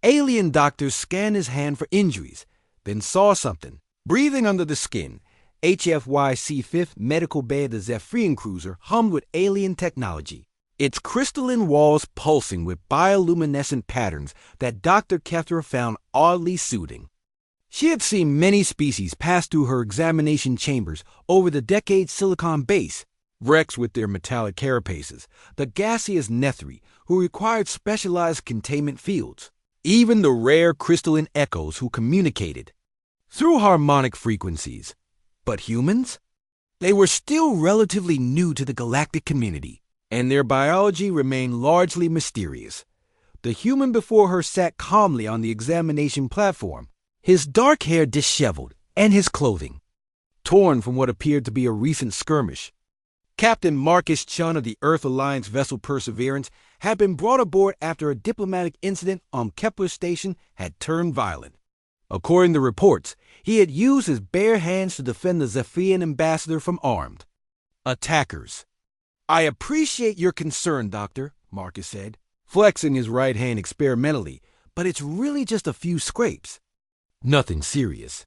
Alien doctors scanned his hand for injuries, then saw something. Breathing under the skin, HFY C5 medical bay of the Zephyrian cruiser hummed with alien technology, its crystalline walls pulsing with bioluminescent patterns that Dr. Kethra found oddly soothing. She had seen many species pass through her examination chambers over the decades silicon base, wrecks with their metallic carapaces, the gaseous Nethri, who required specialized containment fields, even the rare crystalline echoes who communicated through harmonic frequencies. But humans? They were still relatively new to the galactic community, and their biology remained largely mysterious. The human before her sat calmly on the examination platform, his dark hair disheveled and his clothing torn from what appeared to be a recent skirmish. Captain Marcus Chun of the Earth Alliance vessel Perseverance had been brought aboard after a diplomatic incident on Kepler Station had turned violent. According to reports, he had used his bare hands to defend the Zephyrian ambassador from armed attackers. "I appreciate your concern, Doctor," Marcus said, flexing his right hand experimentally, "but it's really just a few scrapes. Nothing serious."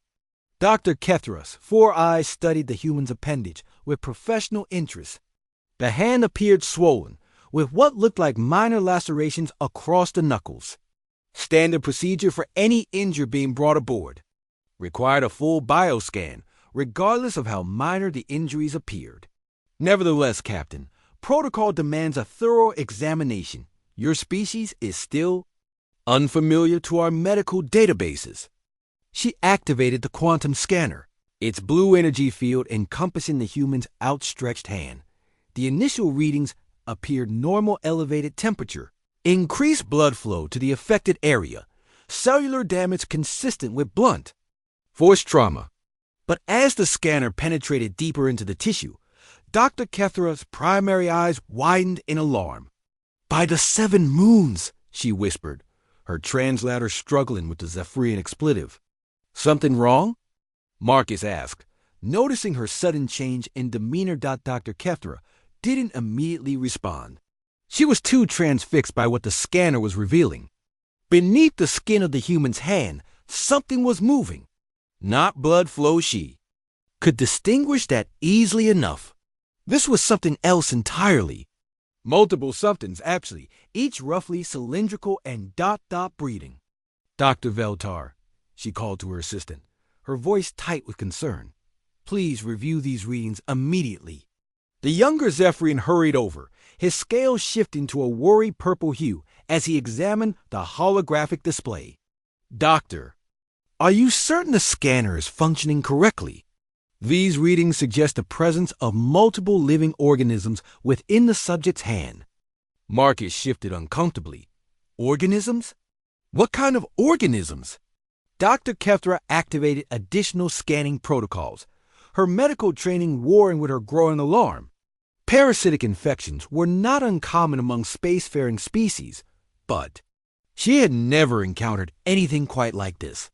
Dr. Kethra's 4 eyes studied the human's appendage with professional interest. The hand appeared swollen, with what looked like minor lacerations across the knuckles. Standard procedure for any injured being brought aboard. Required a full bioscan, regardless of how minor the injuries appeared. "Nevertheless, Captain, protocol demands a thorough examination. Your species is still unfamiliar to our medical databases." She activated the quantum scanner, its blue energy field encompassing the human's outstretched hand. The initial readings appeared normal elevated temperature, increased blood flow to the affected area, cellular damage consistent with blunt force trauma. But as the scanner penetrated deeper into the tissue, Dr. Kethra's primary eyes widened in alarm. "By the 7 moons," she whispered, her translator struggling with the Zephyrian expletive. "Something wrong?" Marcus asked, noticing her sudden change in demeanor. Dr. Kethra didn't immediately respond. She was too transfixed by what the scanner was revealing. Beneath the skin of the human's hand, something was moving. Not blood flow, she could distinguish that easily enough. This was something else entirely. Multiple somethings, actually, each roughly cylindrical and breathing. "Dr. Veltar," she called to her assistant, her voice tight with concern, "please review these readings immediately." The younger Zephyrian hurried over, his scales shifting to a worried purple hue as he examined the holographic display. "Doctor, are you certain the scanner is functioning correctly? These readings suggest the presence of multiple living organisms within the subject's hand." Marcus shifted uncomfortably. "Organisms? What kind of organisms?" Dr. Kethra activated additional scanning protocols, her medical training warring with her growing alarm. Parasitic infections were not uncommon among spacefaring species, but she had never encountered anything quite like this.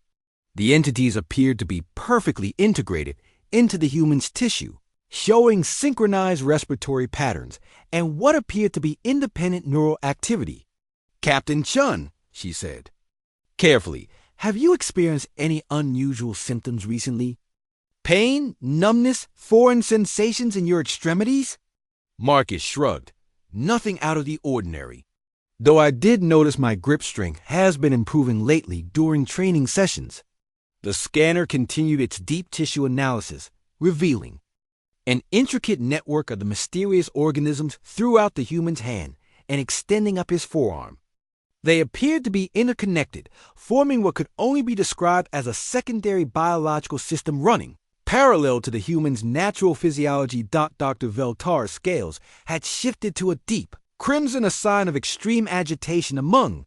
The entities appeared to be perfectly integrated into the human's tissue, showing synchronized respiratory patterns and what appeared to be independent neural activity. "Captain Chun," she said carefully, "have you experienced any unusual symptoms recently? Pain, numbness, foreign sensations in your extremities?" Marcus shrugged. "Nothing out of the ordinary. Though I did notice my grip strength has been improving lately during training sessions." The scanner continued its deep tissue analysis, revealing an intricate network of the mysterious organisms throughout the human's hand and extending up his forearm. They appeared to be interconnected, forming what could only be described as a secondary biological system running parallel to the human's natural physiology. Dr. Veltar's scales had shifted to a deep crimson, a sign of extreme agitation among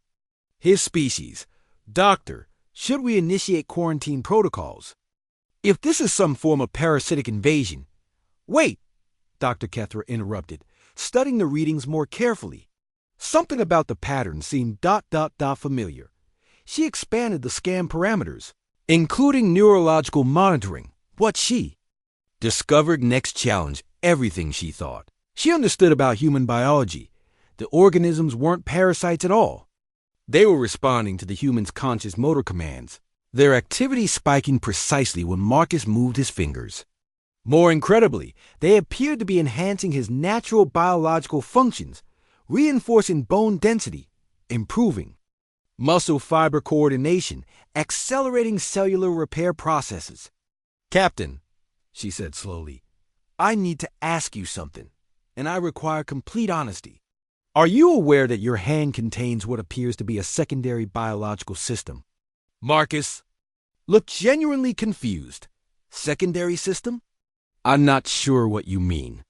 his species. "Doctor, should we initiate quarantine protocols? If this is some form of parasitic invasion—" "Wait," Dr. Kethra interrupted, studying the readings more carefully. Something about the pattern seemed familiar. She expanded the scan parameters, including neurological monitoring. What she discovered next challenged everything she thought. She understood about human biology. The organisms weren't parasites at all. They were responding to the human's conscious motor commands, their activity spiking precisely when Marcus moved his fingers. More incredibly, they appeared to be enhancing his natural biological functions, reinforcing bone density, improving muscle fiber coordination, accelerating cellular repair processes. "Captain," she said slowly, "I need to ask you something, and I require complete honesty. Are you aware that your hand contains what appears to be a secondary biological system?" Marcus looked genuinely confused. "Secondary system? I'm not sure what you mean."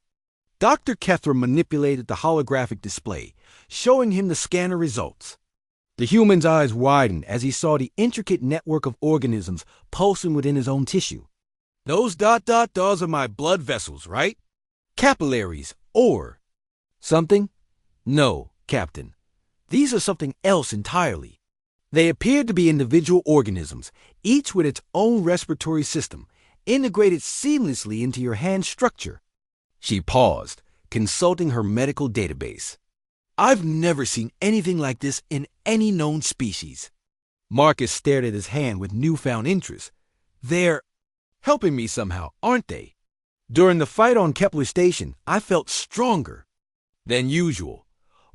Dr. Kethra manipulated the holographic display, showing him the scanner results. The human's eyes widened as he saw the intricate network of organisms pulsing within his own tissue. "Those ... those are my blood vessels, right? Capillaries, or something?" "No, Captain. These are something else entirely. They appear to be individual organisms, each with its own respiratory system, integrated seamlessly into your hand structure." She paused, consulting her medical database. "I've never seen anything like this in any known species." Marcus stared at his hand with newfound interest. "They're helping me somehow, aren't they? During the fight on Kepler Station, I felt stronger than usual.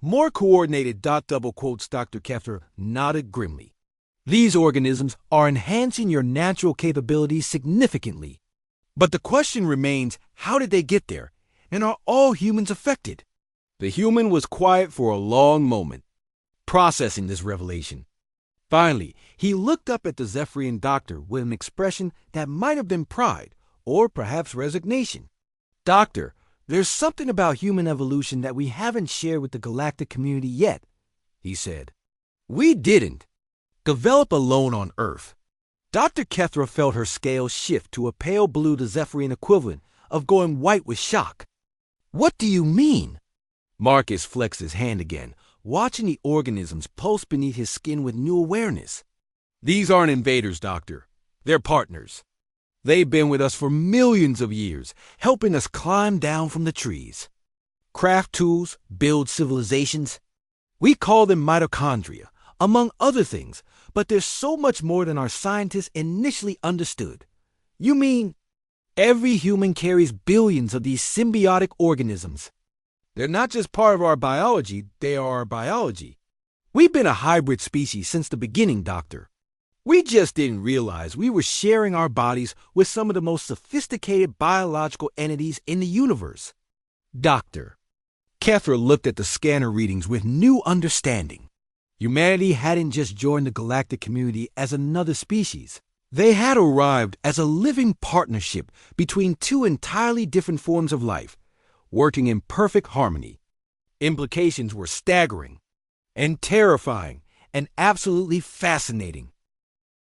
More coordinated ... Dr. Kethra nodded grimly. "These organisms are enhancing your natural capabilities significantly. But the question remains, how did they get there? And are all humans affected?" The human was quiet for a long moment, processing this revelation. Finally, he looked up at the Zephyrian doctor with an expression that might have been pride, or perhaps resignation. "Doctor, there's something about human evolution that we haven't shared with the galactic community yet," he said. "We didn't develop alone on Earth." Dr. Kethra felt her scales shift to a pale blue, the Zephyrian equivalent of going white with shock. "What do you mean?" Marcus flexed his hand again, watching the organisms pulse beneath his skin with new awareness. "These aren't invaders, Doctor. They're partners. They've been with us for millions of years, helping us climb down from the trees. Craft tools, build civilizations. We call them mitochondria, among other things, but there's so much more than our scientists initially understood." "You mean every human carries billions of these symbiotic organisms? They're not just part of our biology, they are our biology. We've been a hybrid species since the beginning, Doctor. We just didn't realize we were sharing our bodies with some of the most sophisticated biological entities in the universe." Doctor Kethra looked at the scanner readings with new understanding. Humanity hadn't just joined the galactic community as another species. They had arrived as a living partnership between two entirely different forms of life, working in perfect harmony. Implications were staggering and terrifying and absolutely fascinating.